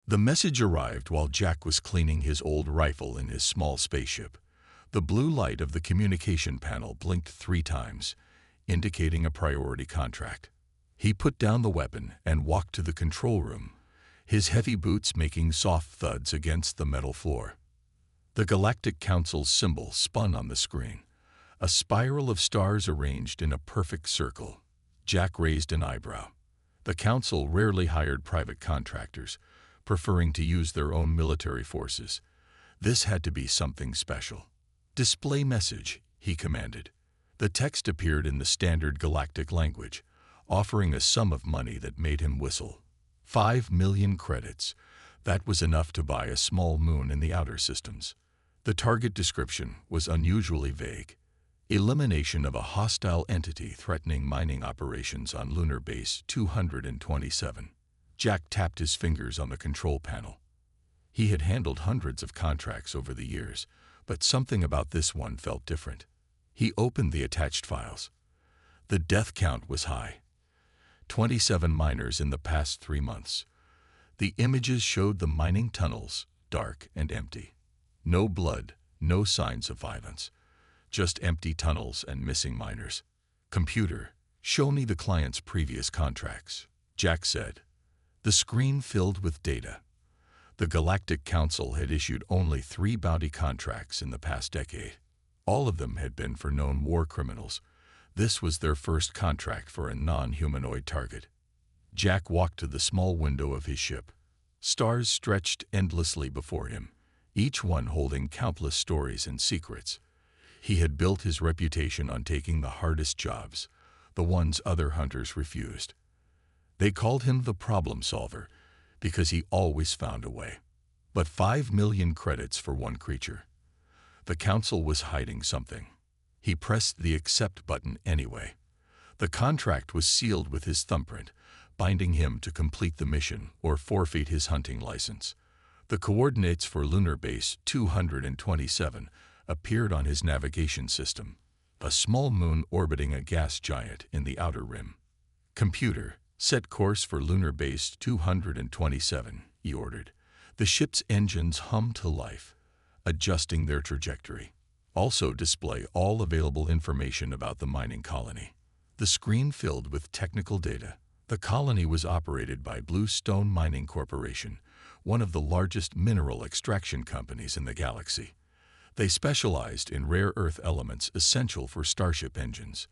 The message arrived while Jack was cleaning his old rifle in his small spaceship. The blue light of the communication panel blinked 3 times, indicating a priority contract. He put down the weapon and walked to the control room, his heavy boots making soft thuds against the metal floor. The Galactic Council's symbol spun on the screen, a spiral of stars arranged in a perfect circle. Jack raised an eyebrow. The Council rarely hired private contractors, preferring to use their own military forces. This had to be something special. "Display message," he commanded. The text appeared in the standard galactic language, offering a sum of money that made him whistle. 5 million credits. That was enough to buy a small moon in the outer systems. The target description was unusually vague. Elimination of a hostile entity threatening mining operations on Lunar Base 227. Jack tapped his fingers on the control panel. He had handled hundreds of contracts over the years, but something about this one felt different. He opened the attached files. The death count was high. 27 miners in the past 3 months. The images showed the mining tunnels, dark and empty. No blood, no signs of violence. Just empty tunnels and missing miners. "Computer, show me the client's previous contracts," Jack said. The screen filled with data. The Galactic Council had issued only 3 bounty contracts in the past decade. All of them had been for known war criminals. This was their first contract for a non-humanoid target. Jack walked to the small window of his ship. Stars stretched endlessly before him, each one holding countless stories and secrets. He had built his reputation on taking the hardest jobs, the ones other hunters refused. They called him the problem solver because he always found a way. But 5 million credits for one creature. The Council was hiding something. He pressed the accept button anyway. The contract was sealed with his thumbprint, binding him to complete the mission or forfeit his hunting license. The coordinates for Lunar Base 227 appeared on his navigation system, a small moon orbiting a gas giant in the outer rim. "Computer, set course for Lunar Base 227, he ordered. The ship's engines hummed to life, adjusting their trajectory. "Also display all available information about the mining colony." The screen filled with technical data. The colony was operated by Bluestone Mining Corporation, one of the largest mineral extraction companies in the galaxy. They specialized in rare earth elements essential for starship engines.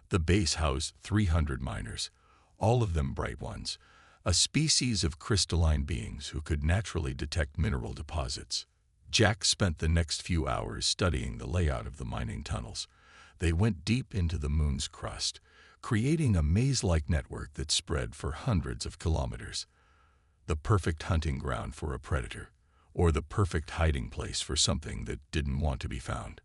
The base housed 300 miners, all of them bright ones, a species of crystalline beings who could naturally detect mineral deposits. Jack spent the next few hours studying the layout of the mining tunnels. They went deep into the moon's crust, creating a maze-like network that spread for hundreds of kilometers. The perfect hunting ground for a predator, or the perfect hiding place for something that didn't want to be found.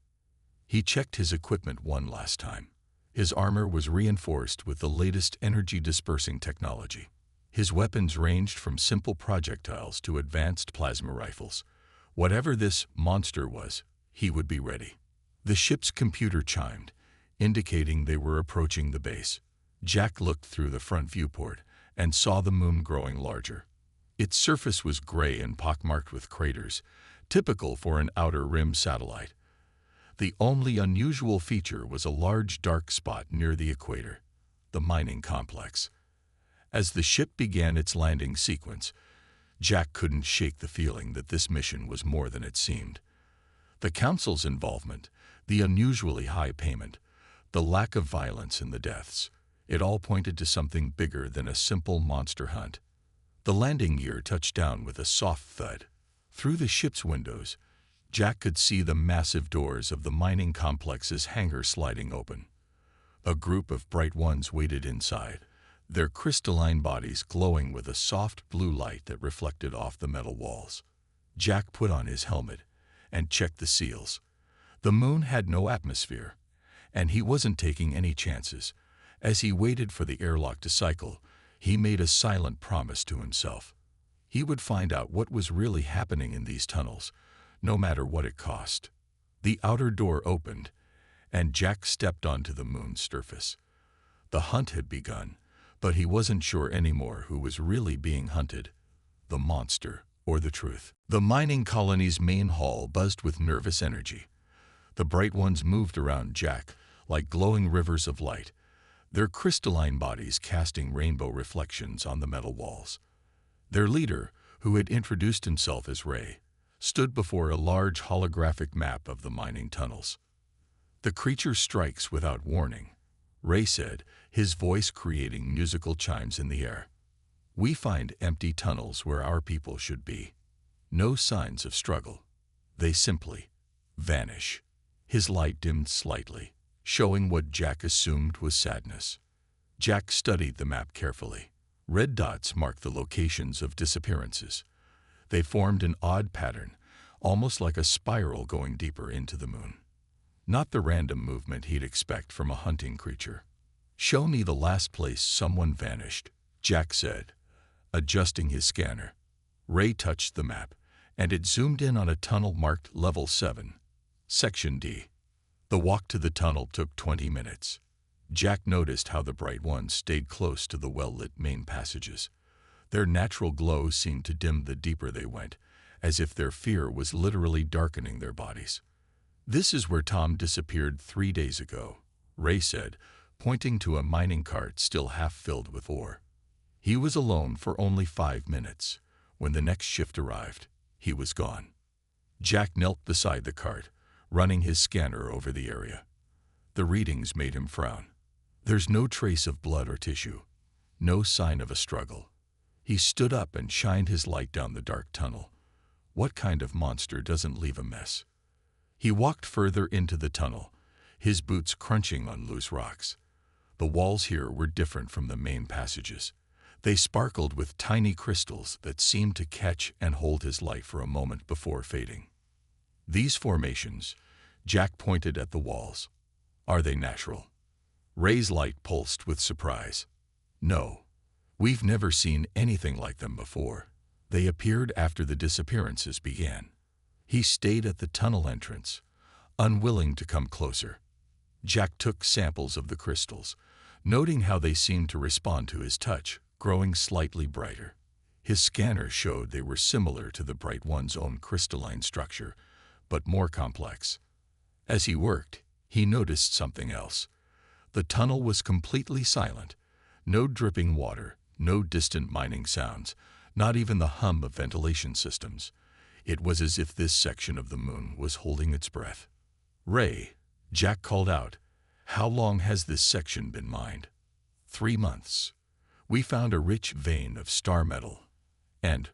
He checked his equipment one last time. His armor was reinforced with the latest energy-dispersing technology. His weapons ranged from simple projectiles to advanced plasma rifles. Whatever this monster was, he would be ready. The ship's computer chimed, indicating they were approaching the base. Jack looked through the front viewport and saw the moon growing larger. Its surface was gray and pockmarked with craters, typical for an outer rim satellite. The only unusual feature was a large dark spot near the equator, the mining complex. As the ship began its landing sequence, Jack couldn't shake the feeling that this mission was more than it seemed. The Council's involvement, the unusually high payment, the lack of violence and the deaths, it all pointed to something bigger than a simple monster hunt. The landing gear touched down with a soft thud. Through the ship's windows, Jack could see the massive doors of the mining complex's hangar sliding open. A group of bright ones waited inside, their crystalline bodies glowing with a soft blue light that reflected off the metal walls. Jack put on his helmet and checked the seals. The moon had no atmosphere, and he wasn't taking any chances. As he waited for the airlock to cycle, he made a silent promise to himself. He would find out what was really happening in these tunnels, no matter what it cost. The outer door opened, and Jack stepped onto the moon's surface. The hunt had begun, but he wasn't sure anymore who was really being hunted, the monster or the truth? The mining colony's main hall buzzed with nervous energy. The bright ones moved around Jack like glowing rivers of light, their crystalline bodies casting rainbow reflections on the metal walls. Their leader, who had introduced himself as Ray, stood before a large holographic map of the mining tunnels. "The creature strikes without warning," Ray said, his voice creating musical chimes in the air. "We find empty tunnels where our people should be. No signs of struggle. They simply vanish." His light dimmed slightly, showing what Jack assumed was sadness. Jack studied the map carefully. Red dots marked the locations of disappearances. They formed an odd pattern, almost like a spiral going deeper into the moon. Not the random movement he'd expect from a hunting creature. "Show me the last place someone vanished," Jack said, adjusting his scanner. Ray touched the map, and it zoomed in on a tunnel marked Level 7, Section D. The walk to the tunnel took 20 minutes. Jack noticed how the bright ones stayed close to the well-lit main passages. Their natural glow seemed to dim the deeper they went, as if their fear was literally darkening their bodies. "This is where Tom disappeared 3 days ago," Ray said, pointing to a mining cart still half filled with ore. "He was alone for only 5 minutes. When the next shift arrived, he was gone." Jack knelt beside the cart, running his scanner over the area. The readings made him frown. There's no trace of blood or tissue, no sign of a struggle. He stood up and shined his light down the dark tunnel. What kind of monster doesn't leave a mess? He walked further into the tunnel, his boots crunching on loose rocks. The walls here were different from the main passages. They sparkled with tiny crystals that seemed to catch and hold his light for a moment before fading. "These formations," Jack pointed at the walls, "are they natural?" Ray's light pulsed with surprise. "No. We've never seen anything like them before. They appeared after the disappearances began." He stayed at the tunnel entrance, unwilling to come closer. Jack took samples of the crystals, noting how they seemed to respond to his touch, growing slightly brighter. His scanner showed they were similar to the bright one's own crystalline structure, but more complex. As he worked, he noticed something else. The tunnel was completely silent. No dripping water, no distant mining sounds, not even the hum of ventilation systems. It was as if this section of the moon was holding its breath. "Ray," Jack called out, "how long has this section been mined?" 3 months. We found a rich vein of star metal." And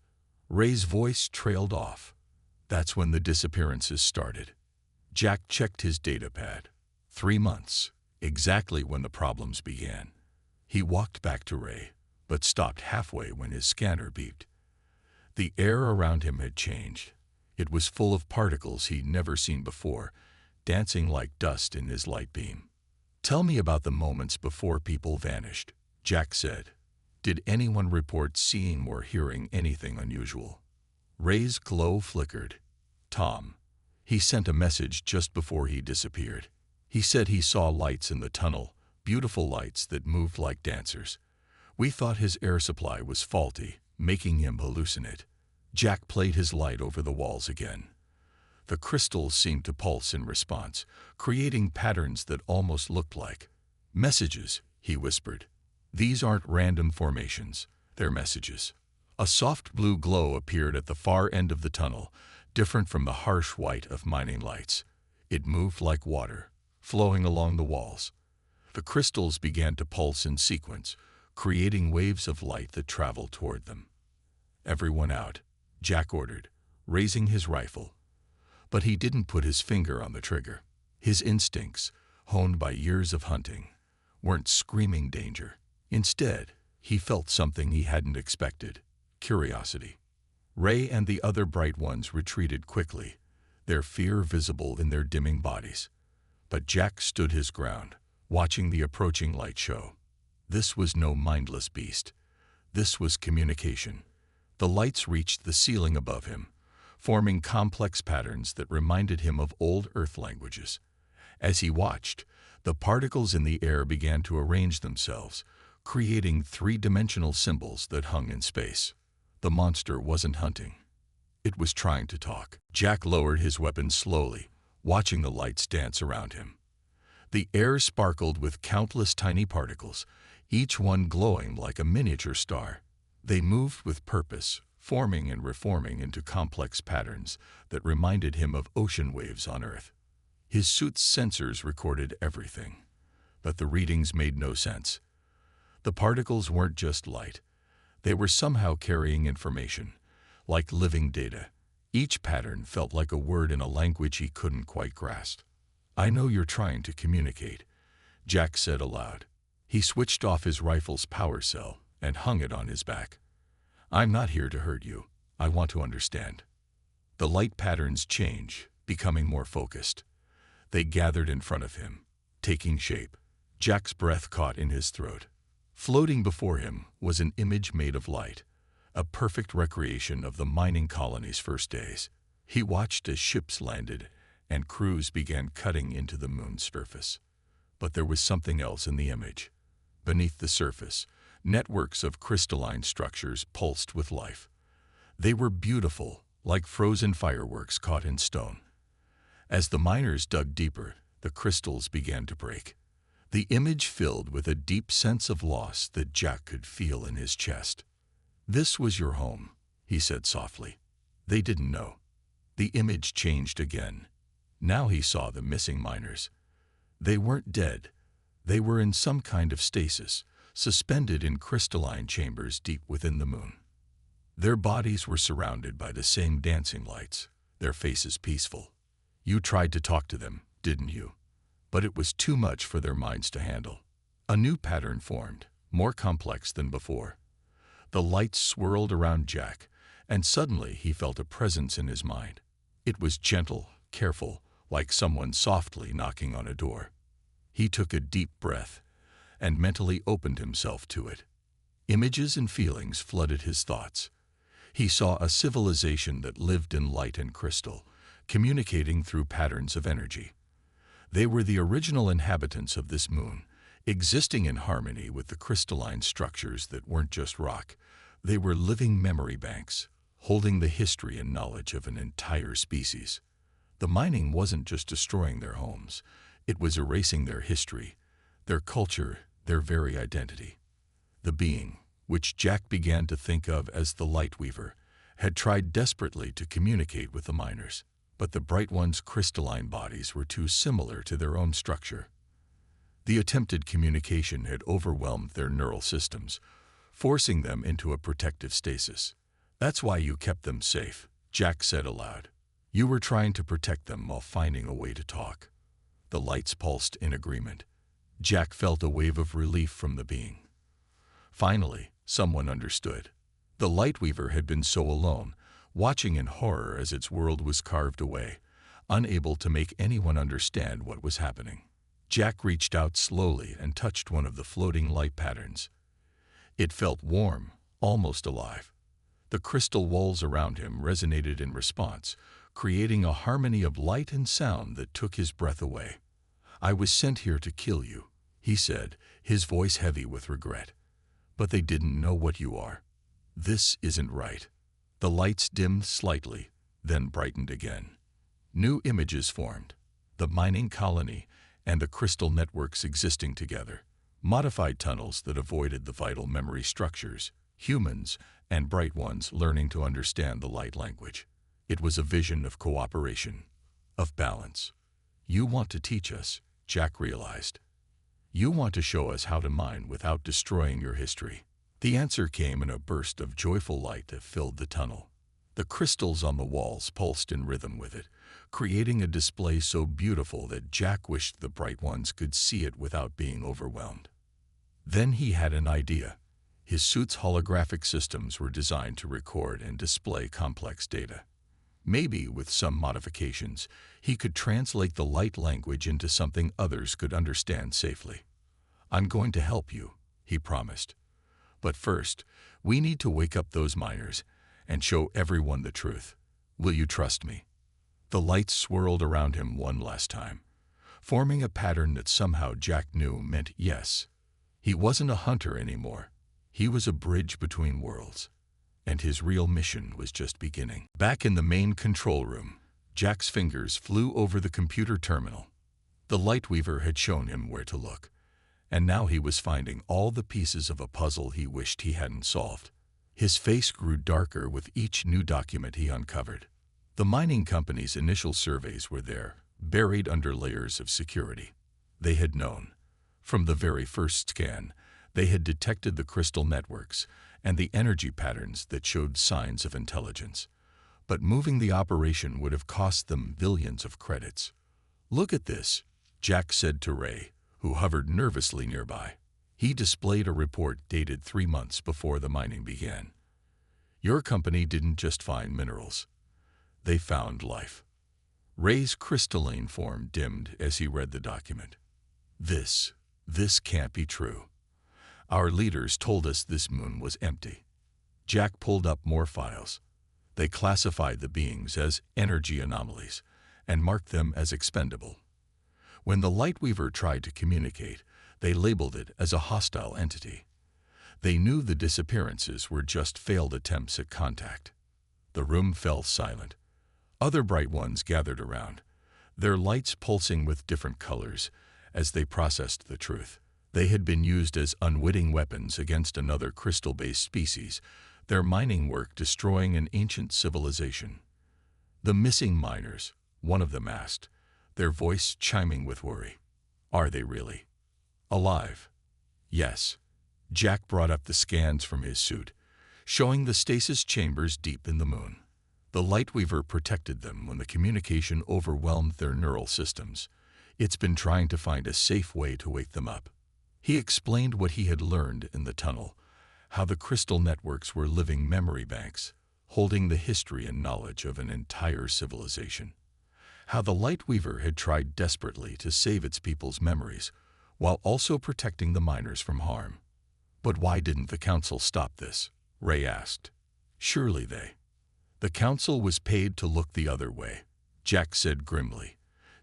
Ray's voice trailed off. "That's when the disappearances started." Jack checked his data pad. 3 months, exactly when the problems began. He walked back to Ray, but stopped halfway when his scanner beeped. The air around him had changed. It was full of particles he'd never seen before, dancing like dust in his light beam. "Tell me about the moments before people vanished," Jack said. "Did anyone report seeing or hearing anything unusual?" Ray's glow flickered. "Tom. He sent a message just before he disappeared. He said he saw lights in the tunnel, beautiful lights that moved like dancers. We thought his air supply was faulty, making him hallucinate." Jack played his light over the walls again. The crystals seemed to pulse in response, creating patterns that almost looked like messages, he whispered. "These aren't random formations, they're messages." A soft blue glow appeared at the far end of the tunnel, different from the harsh white of mining lights. It moved like water, flowing along the walls. The crystals began to pulse in sequence, creating waves of light that traveled toward them. "Everyone out," Jack ordered, raising his rifle. But he didn't put his finger on the trigger. His instincts, honed by years of hunting, weren't screaming danger. Instead, he felt something he hadn't expected: curiosity. Ray and the other bright ones retreated quickly, their fear visible in their dimming bodies. But Jack stood his ground, watching the approaching light show. This was no mindless beast. This was communication. The lights reached the ceiling above him, forming complex patterns that reminded him of old Earth languages. As he watched, the particles in the air began to arrange themselves, creating three-dimensional symbols that hung in space. The monster wasn't hunting. It was trying to talk. Jack lowered his weapon slowly, watching the lights dance around him. The air sparkled with countless tiny particles, each one glowing like a miniature star. They moved with purpose, forming and reforming into complex patterns that reminded him of ocean waves on Earth. His suit's sensors recorded everything, but the readings made no sense. The particles weren't just light. They were somehow carrying information, like living data. Each pattern felt like a word in a language he couldn't quite grasp. "I know you're trying to communicate," Jack said aloud. He switched off his rifle's power cell and hung it on his back. "I'm not here to hurt you. I want to understand." The light patterns changed, becoming more focused. They gathered in front of him, taking shape. Jack's breath caught in his throat. Floating before him was an image made of light, a perfect recreation of the mining colony's first days. He watched as ships landed and crews began cutting into the moon's surface. But there was something else in the image. Beneath the surface, networks of crystalline structures pulsed with life. They were beautiful, like frozen fireworks caught in stone. As the miners dug deeper, the crystals began to break. The image filled with a deep sense of loss that Jack could feel in his chest. "This was your home," he said softly. They didn't know. The image changed again. Now he saw the missing miners. They weren't dead. They were in some kind of stasis, suspended in crystalline chambers deep within the moon. Their bodies were surrounded by the same dancing lights, their faces peaceful. "You tried to talk to them, didn't you?" But it was too much for their minds to handle. A new pattern formed, more complex than before. The lights swirled around Jack, and suddenly he felt a presence in his mind. It was gentle, careful, like someone softly knocking on a door. He took a deep breath and mentally opened himself to it. Images and feelings flooded his thoughts. He saw a civilization that lived in light and crystal, communicating through patterns of energy. They were the original inhabitants of this moon, existing in harmony with the crystalline structures that weren't just rock. They were living memory banks, holding the history and knowledge of an entire species. The mining wasn't just destroying their homes, it was erasing their history, their culture, their very identity. The being, which Jack began to think of as the Lightweaver, had tried desperately to communicate with the miners, but the Bright One's crystalline bodies were too similar to their own structure. The attempted communication had overwhelmed their neural systems, forcing them into a protective stasis. "That's why you kept them safe," Jack said aloud. "You were trying to protect them while finding a way to talk." The lights pulsed in agreement. Jack felt a wave of relief from the being. Finally, someone understood. The Lightweaver had been so alone, watching in horror as its world was carved away, unable to make anyone understand what was happening. Jack reached out slowly and touched one of the floating light patterns. It felt warm, almost alive. The crystal walls around him resonated in response, creating a harmony of light and sound that took his breath away. "I was sent here to kill you," he said, his voice heavy with regret. "But they didn't know what you are. This isn't right." The lights dimmed slightly, then brightened again. New images formed, the mining colony and the crystal networks existing together, modified tunnels that avoided the vital memory structures, humans and Bright Ones learning to understand the light language. It was a vision of cooperation, of balance. "You want to teach us," Jack realized. "You want to show us how to mine without destroying your history." The answer came in a burst of joyful light that filled the tunnel. The crystals on the walls pulsed in rhythm with it, creating a display so beautiful that Jack wished the Bright Ones could see it without being overwhelmed. Then he had an idea. His suit's holographic systems were designed to record and display complex data. Maybe, with some modifications, he could translate the light language into something others could understand safely. "I'm going to help you," he promised. "But first, we need to wake up those miners and show everyone the truth. Will you trust me?" The lights swirled around him one last time, forming a pattern that somehow Jack knew meant yes. He wasn't a hunter anymore. He was a bridge between worlds. and his real mission was just beginning. Back in the main control room, Jack's fingers flew over the computer terminal. The Lightweaver had shown him where to look, and now he was finding all the pieces of a puzzle he wished he hadn't solved. His face grew darker with each new document he uncovered. The mining company's initial surveys were there, buried under layers of security. They had known. From the very first scan, they had detected the crystal networks and the energy patterns that showed signs of intelligence. But moving the operation would have cost them billions of credits. "Look at this," Jack said to Ray, who hovered nervously nearby. He displayed a report dated 3 months before the mining began. "Your company didn't just find minerals. They found life." Ray's crystalline form dimmed as he read the document. This can't be true. Our leaders told us this moon was empty." Jack pulled up more files. They classified the beings as energy anomalies and marked them as expendable. When the Lightweaver tried to communicate, they labeled it as a hostile entity. They knew the disappearances were just failed attempts at contact. The room fell silent. Other bright ones gathered around, their lights pulsing with different colors as they processed the truth. They had been used as unwitting weapons against another crystal-based species, their mining work destroying an ancient civilization. "The missing miners," one of them asked, their voice chiming with worry. "Are they really alive?" "Yes." Jack brought up the scans from his suit, showing the stasis chambers deep in the moon. The Lightweaver protected them when the communication overwhelmed their neural systems. It's been trying to find a safe way to wake them up. He explained what he had learned in the tunnel, how the crystal networks were living memory banks, holding the history and knowledge of an entire civilization. How the Lightweaver had tried desperately to save its people's memories, while also protecting the miners from harm. "But why didn't the Council stop this?" Ray asked. "Surely The Council was paid to look the other way," Jack said grimly,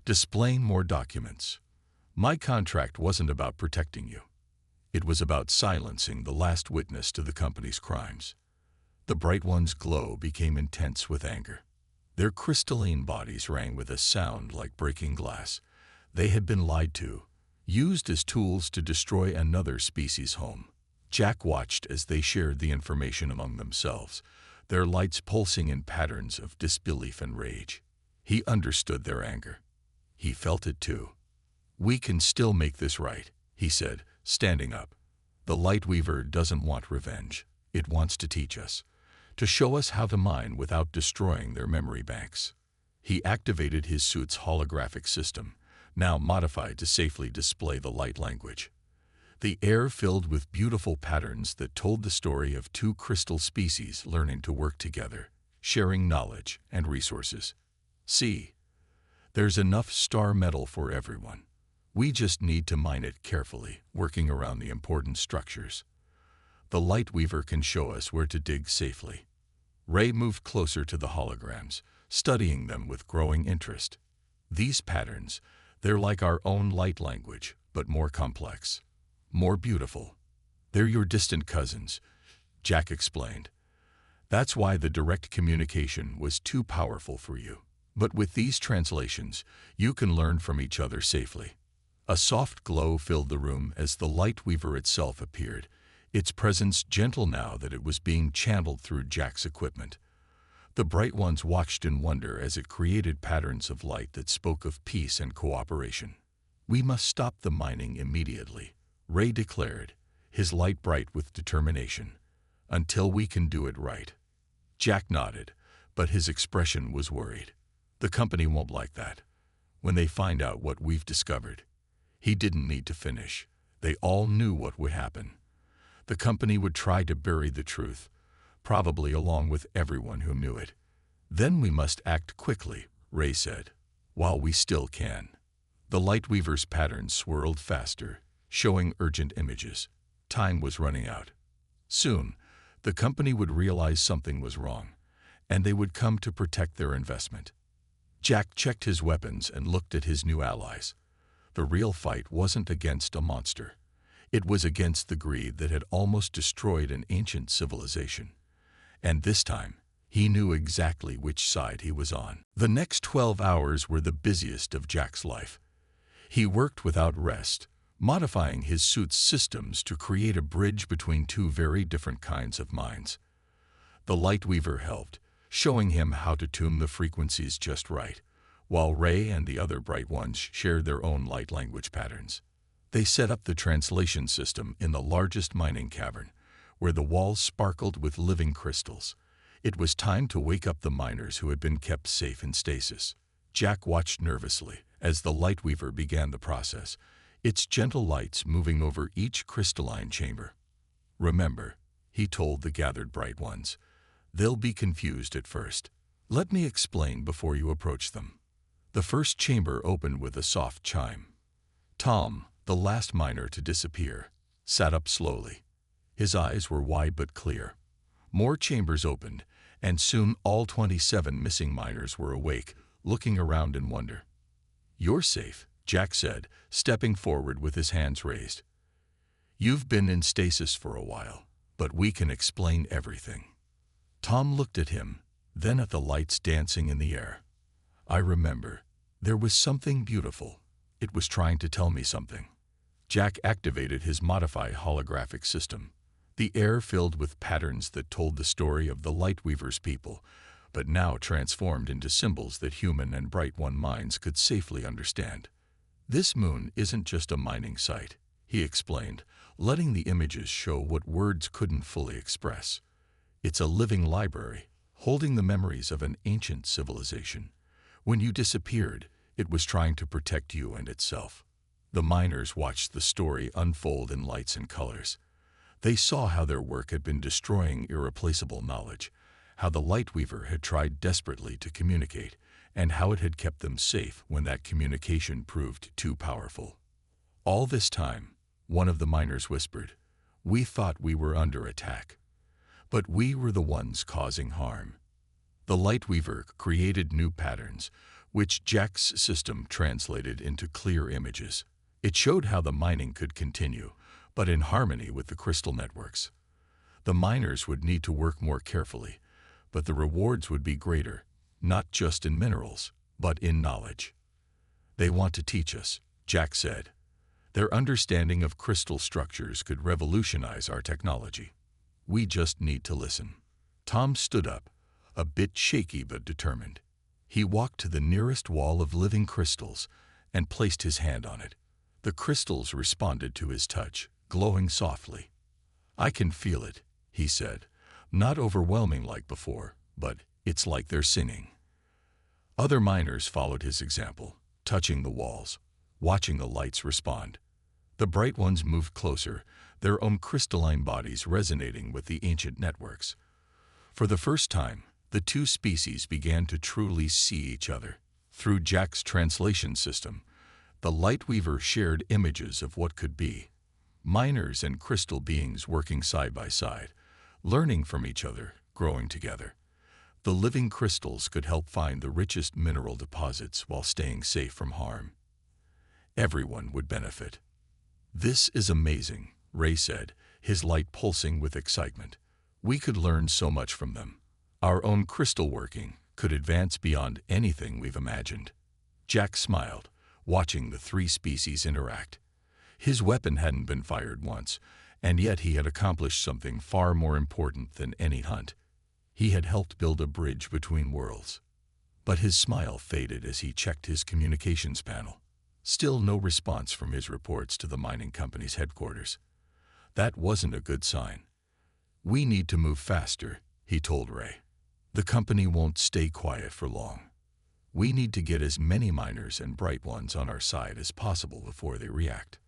displaying more documents. "My contract wasn't about protecting you. It was about silencing the last witness to the company's crimes." The Bright One's glow became intense with anger. Their crystalline bodies rang with a sound like breaking glass. They had been lied to, used as tools to destroy another species' home. Jack watched as they shared the information among themselves, their lights pulsing in patterns of disbelief and rage. He understood their anger. He felt it too. "We can still make this right," he said, standing up. "The Lightweaver doesn't want revenge. It wants to teach us, to show us how to mine without destroying their memory banks." He activated his suit's holographic system, now modified to safely display the light language. The air filled with beautiful patterns that told the story of two crystal species learning to work together, sharing knowledge and resources. "See, there's enough star metal for everyone. We just need to mine it carefully, working around the important structures. The Lightweaver can show us where to dig safely." Ray moved closer to the holograms, studying them with growing interest. "These patterns, they're like our own light language, but more complex, more beautiful. They're your distant cousins," Jack explained. "That's why the direct communication was too powerful for you. But with these translations, you can learn from each other safely." A soft glow filled the room as the Lightweaver itself appeared, its presence gentle now that it was being channeled through Jack's equipment. The Bright Ones watched in wonder as it created patterns of light that spoke of peace and cooperation. "We must stop the mining immediately," Ray declared, his light bright with determination, "until we can do it right." Jack nodded, but his expression was worried. "The company won't like that. When they find out what we've discovered." He didn't need to finish. They all knew what would happen. The company would try to bury the truth, probably along with everyone who knew it. "Then we must act quickly," Ray said, "while we still can." The Lightweaver's patterns swirled faster, showing urgent images. Time was running out. Soon, the company would realize something was wrong, and they would come to protect their investment. Jack checked his weapons and looked at his new allies. The real fight wasn't against a monster. It was against the greed that had almost destroyed an ancient civilization. And this time, he knew exactly which side he was on. The next 12 hours were the busiest of Jack's life. He worked without rest, modifying his suit's systems to create a bridge between two very different kinds of minds. The Lightweaver helped, showing him how to tune the frequencies just right, while Ray and the other Bright Ones shared their own light language patterns. They set up the translation system in the largest mining cavern, where the walls sparkled with living crystals. It was time to wake up the miners who had been kept safe in stasis. Jack watched nervously as the Lightweaver began the process, its gentle lights moving over each crystalline chamber. "Remember," he told the gathered Bright Ones, "they'll be confused at first. Let me explain before you approach them." The first chamber opened with a soft chime. Tom, the last miner to disappear, sat up slowly. His eyes were wide but clear. More chambers opened, and soon all 27 missing miners were awake, looking around in wonder. "You're safe," Jack said, stepping forward with his hands raised. "You've been in stasis for a while, but we can explain everything." Tom looked at him, then at the lights dancing in the air. "I remember. There was something beautiful. It was trying to tell me something." Jack activated his modified holographic system. The air filled with patterns that told the story of the Lightweaver's people, but now transformed into symbols that human and Bright One minds could safely understand. "This moon isn't just a mining site," he explained, letting the images show what words couldn't fully express. "It's a living library, holding the memories of an ancient civilization. When you disappeared, it was trying to protect you and itself." The miners watched the story unfold in lights and colors. They saw how their work had been destroying irreplaceable knowledge, how the Lightweaver had tried desperately to communicate, and how it had kept them safe when that communication proved too powerful. All this time, one of the miners whispered, "We thought we were under attack, but we were the ones causing harm." The Lightweaver created new patterns, which Jack's system translated into clear images. It showed how the mining could continue, but in harmony with the crystal networks. The miners would need to work more carefully, but the rewards would be greater, not just in minerals, but in knowledge. "They want to teach us," Jack said. "Their understanding of crystal structures could revolutionize our technology. We just need to listen." Tom stood up, a bit shaky but determined. He walked to the nearest wall of living crystals and placed his hand on it. The crystals responded to his touch, glowing softly. "I can feel it," he said. "Not overwhelming like before, but it's like they're singing." Other miners followed his example, touching the walls, watching the lights respond. The Bright Ones moved closer, their own crystalline bodies resonating with the ancient networks. For the first time, the two species began to truly see each other. Through Jack's translation system, the Lightweaver shared images of what could be. Miners and crystal beings working side by side, learning from each other, growing together. The living crystals could help find the richest mineral deposits while staying safe from harm. Everyone would benefit. "This is amazing," Ray said, his light pulsing with excitement. "We could learn so much from them. Our own crystal working could advance beyond anything we've imagined." Jack smiled, watching the three species interact. His weapon hadn't been fired once, and yet he had accomplished something far more important than any hunt. He had helped build a bridge between worlds. But his smile faded as he checked his communications panel. Still no response from his reports to the mining company's headquarters. That wasn't a good sign. "We need to move faster," he told Ray. "The company won't stay quiet for long. We need to get as many miners and Bright Ones on our side as possible before they react."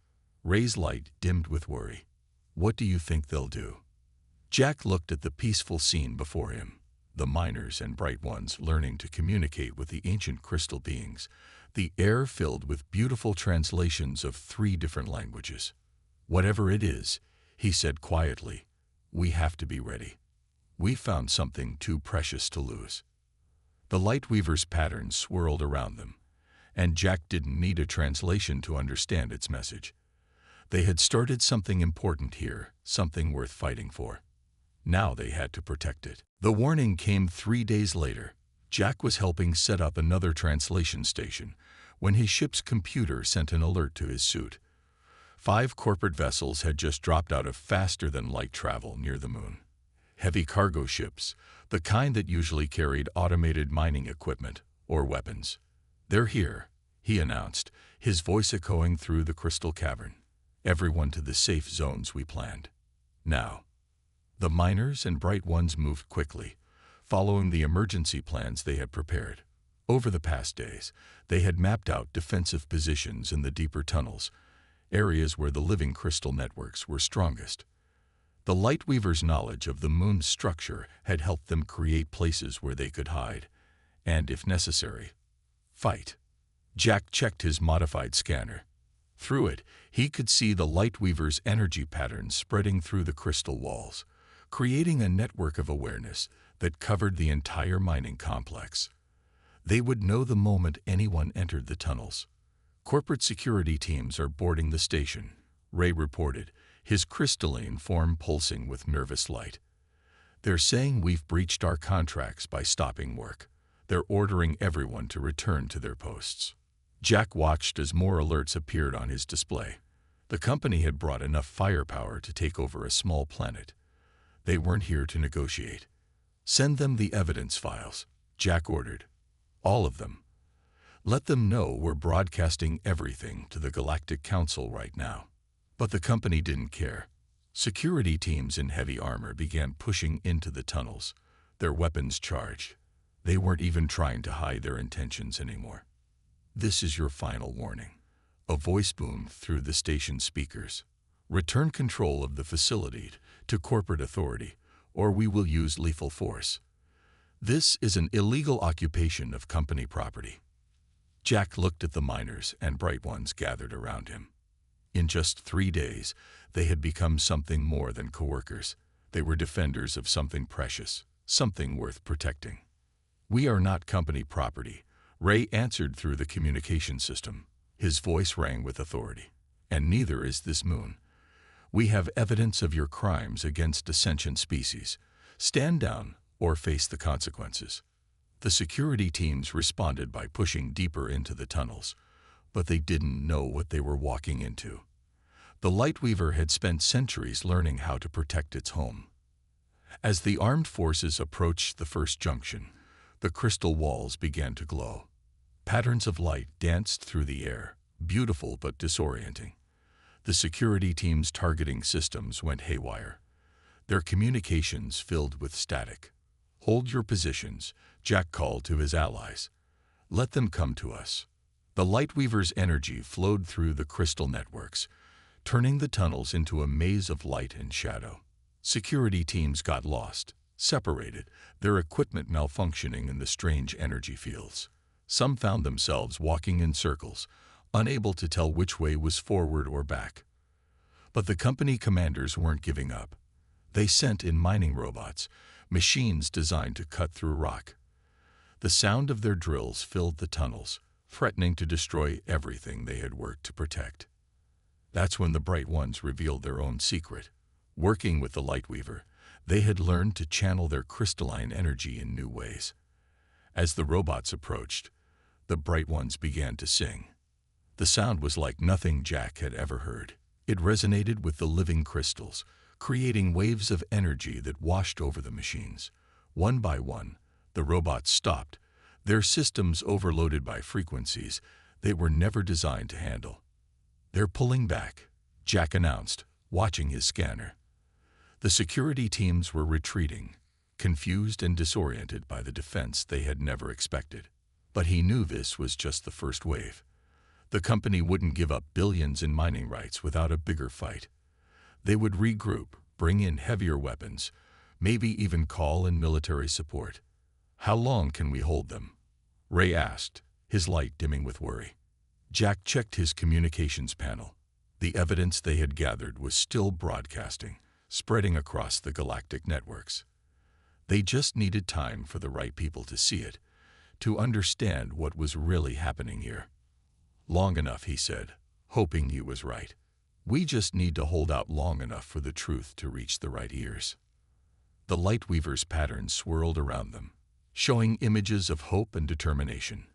Ray's light dimmed with worry. "What do you think they'll do?" Jack looked at the peaceful scene before him, the miners and Bright Ones learning to communicate with the ancient crystal beings, the air filled with beautiful translations of 3 different languages. "Whatever it is," he said quietly, "we have to be ready. We found something too precious to lose." The Lightweaver's patterns swirled around them, and Jack didn't need a translation to understand its message. They had started something important here, something worth fighting for. Now they had to protect it. The warning came 3 days later. Jack was helping set up another translation station when his ship's computer sent an alert to his suit. 5 corporate vessels had just dropped out of faster-than-light travel near the moon. Heavy cargo ships, the kind that usually carried automated mining equipment or weapons. "They're here," he announced, his voice echoing through the crystal cavern. "Everyone to the safe zones we planned. Now." The miners and bright ones moved quickly, following the emergency plans they had prepared. Over the past days, they had mapped out defensive positions in the deeper tunnels, areas where the living crystal networks were strongest. The Lightweaver's knowledge of the moon's structure had helped them create places where they could hide, and, if necessary, fight. Jack checked his modified scanner. Through it, he could see the Lightweaver's energy patterns spreading through the crystal walls, creating a network of awareness that covered the entire mining complex. They would know the moment anyone entered the tunnels. "Corporate security teams are boarding the station," Ray reported, his crystalline form pulsing with nervous light. "They're saying we've breached our contracts by stopping work. They're ordering everyone to return to their posts." Jack watched as more alerts appeared on his display. The company had brought enough firepower to take over a small planet. They weren't here to negotiate. "Send them the evidence files," Jack ordered. "All of them. Let them know we're broadcasting everything to the Galactic Council right now." But the company didn't care. Security teams in heavy armor began pushing into the tunnels, their weapons charged. They weren't even trying to hide their intentions anymore. "This is your final warning." A voice boomed through the station speakers. "Return control of the facility to corporate authority, or we will use lethal force. This is an illegal occupation of company property." Jack looked at the miners and bright ones gathered around him. In just 3 days, they had become something more than coworkers. They were defenders of something precious, something worth protecting. "We are not company property," Ray answered through the communication system. His voice rang with authority. "And neither is this moon. We have evidence of your crimes against a sentient species. Stand down or face the consequences." The security teams responded by pushing deeper into the tunnels, but they didn't know what they were walking into. The Lightweaver had spent centuries learning how to protect its home. As the armed forces approached the first junction, the crystal walls began to glow. Patterns of light danced through the air, beautiful but disorienting. The security team's targeting systems went haywire, their communications filled with static. "Hold your positions," Jack called to his allies. "Let them come to us." The Lightweaver's energy flowed through the crystal networks, turning the tunnels into a maze of light and shadow. Security teams got lost, separated, their equipment malfunctioning in the strange energy fields. Some found themselves walking in circles, unable to tell which way was forward or back. But the company commanders weren't giving up. They sent in mining robots, machines designed to cut through rock. The sound of their drills filled the tunnels, threatening to destroy everything they had worked to protect. That's when the bright ones revealed their own secret. Working with the Lightweaver, they had learned to channel their crystalline energy in new ways. As the robots approached, the bright ones began to sing. The sound was like nothing Jack had ever heard. It resonated with the living crystals, creating waves of energy that washed over the machines. One by one, the robots stopped, their systems overloaded by frequencies they were never designed to handle. "They're pulling back," Jack announced, watching his scanner. The security teams were retreating, confused and disoriented by the defense they had never expected. But he knew this was just the first wave. The company wouldn't give up billions in mining rights without a bigger fight. They would regroup, bring in heavier weapons, maybe even call in military support. "How long can we hold them?" Ray asked, his light dimming with worry. Jack checked his communications panel. The evidence they had gathered was still broadcasting, spreading across the galactic networks. They just needed time for the right people to see it, to understand what was really happening here. "Long enough," he said, hoping he was right. "We just need to hold out long enough for the truth to reach the right ears." The Lightweaver's patterns swirled around them, showing images of hope and determination.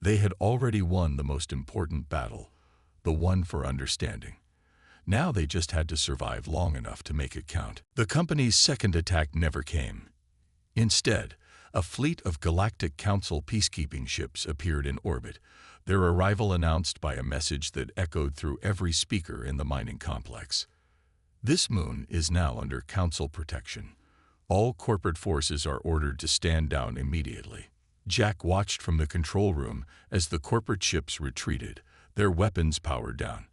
They had already won the most important battle, the one for understanding. Now they just had to survive long enough to make it count. The company's second attack never came. Instead, a fleet of Galactic Council peacekeeping ships appeared in orbit, their arrival announced by a message that echoed through every speaker in the mining complex. This moon is now under Council protection. All corporate forces are ordered to stand down immediately. Jack watched from the control room as the corporate ships retreated, their weapons powered down.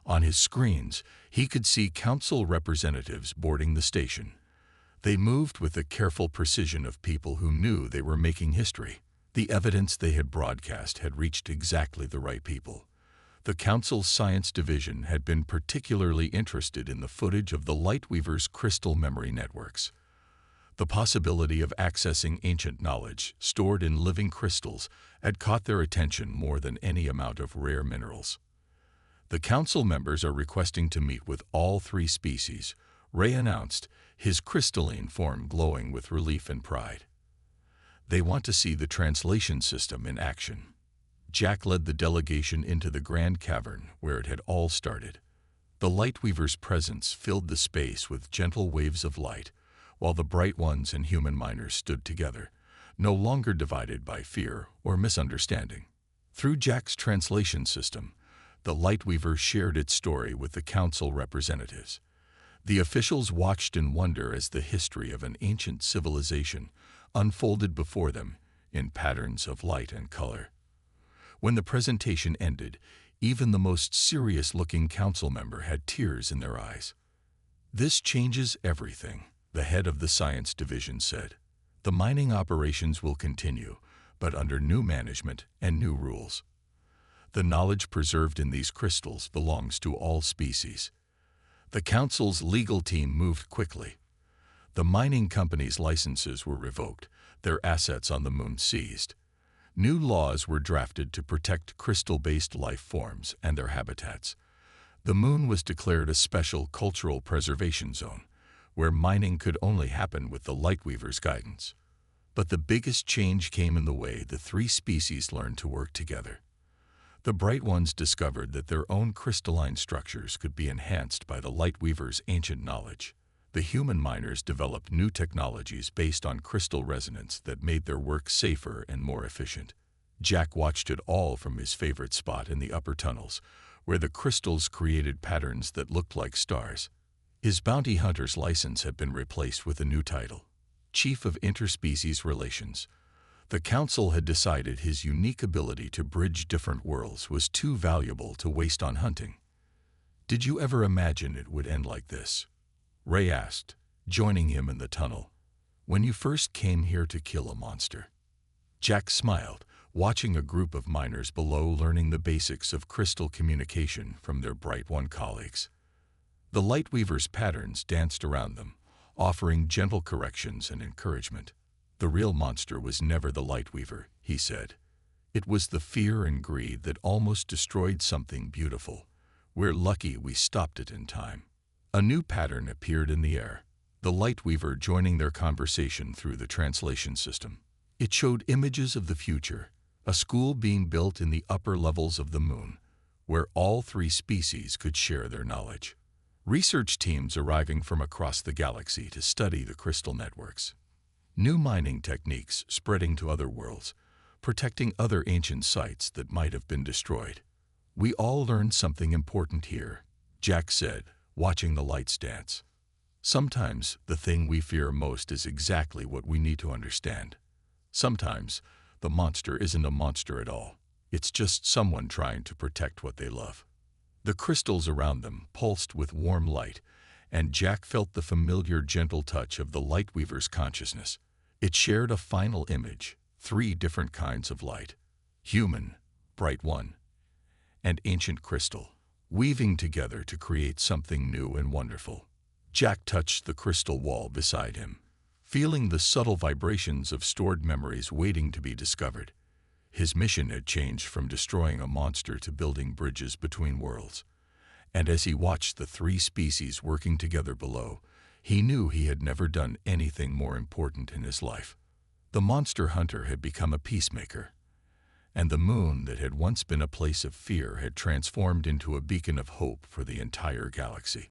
On his screens, he could see Council representatives boarding the station. They moved with the careful precision of people who knew they were making history. The evidence they had broadcast had reached exactly the right people. The Council's Science Division had been particularly interested in the footage of the Lightweaver's crystal memory networks. The possibility of accessing ancient knowledge stored in living crystals had caught their attention more than any amount of rare minerals. The Council members are requesting to meet with all three species, Ray announced, his crystalline form glowing with relief and pride. They want to see the translation system in action. Jack led the delegation into the Grand Cavern where it had all started. The Lightweaver's presence filled the space with gentle waves of light, while the Bright Ones and human miners stood together, no longer divided by fear or misunderstanding. Through Jack's translation system, the Lightweaver shared its story with the Council representatives. The officials watched in wonder as the history of an ancient civilization unfolded before them in patterns of light and color. When the presentation ended, even the most serious-looking Council member had tears in their eyes. "This changes everything," the head of the Science Division said. "The mining operations will continue, but under new management and new rules. The knowledge preserved in these crystals belongs to all species." The Council's legal team moved quickly. The mining company's licenses were revoked, their assets on the moon seized. New laws were drafted to protect crystal-based life forms and their habitats. The moon was declared a special cultural preservation zone, where mining could only happen with the Lightweaver's guidance. But the biggest change came in the way the three species learned to work together. The Bright Ones discovered that their own crystalline structures could be enhanced by the Lightweaver's ancient knowledge. The human miners developed new technologies based on crystal resonance that made their work safer and more efficient. Jack watched it all from his favorite spot in the upper tunnels, where the crystals created patterns that looked like stars. His bounty hunter's license had been replaced with a new title, Chief of Interspecies Relations. The Council had decided his unique ability to bridge different worlds was too valuable to waste on hunting. "Did you ever imagine it would end like this?" Ray asked, joining him in the tunnel. "When you first came here to kill a monster?" Jack smiled, watching a group of miners below learning the basics of crystal communication from their Bright One colleagues. The Lightweaver's patterns danced around them, offering gentle corrections and encouragement. "The real monster was never the Lightweaver," he said. "It was the fear and greed that almost destroyed something beautiful. We're lucky we stopped it in time." A new pattern appeared in the air, the Lightweaver joining their conversation through the translation system. It showed images of the future, a school being built in the upper levels of the moon, where all three species could share their knowledge. Research teams arriving from across the galaxy to study the crystal networks. New mining techniques spreading to other worlds, protecting other ancient sites that might have been destroyed. "We all learned something important here," Jack said, watching the lights dance. "Sometimes the thing we fear most is exactly what we need to understand. Sometimes the monster isn't a monster at all. It's just someone trying to protect what they love." The crystals around them pulsed with warm light, and Jack felt the familiar gentle touch of the Lightweaver's consciousness. It shared a final image, three different kinds of light: human, Bright One, and ancient crystal, weaving together to create something new and wonderful. Jack touched the crystal wall beside him, feeling the subtle vibrations of stored memories waiting to be discovered. His mission had changed from destroying a monster to building bridges between worlds. And as he watched the three species working together below, He knew he had never done anything more important in his life. The monster hunter had become a peacemaker, and the moon that had once been a place of fear had transformed into a beacon of hope for the entire galaxy.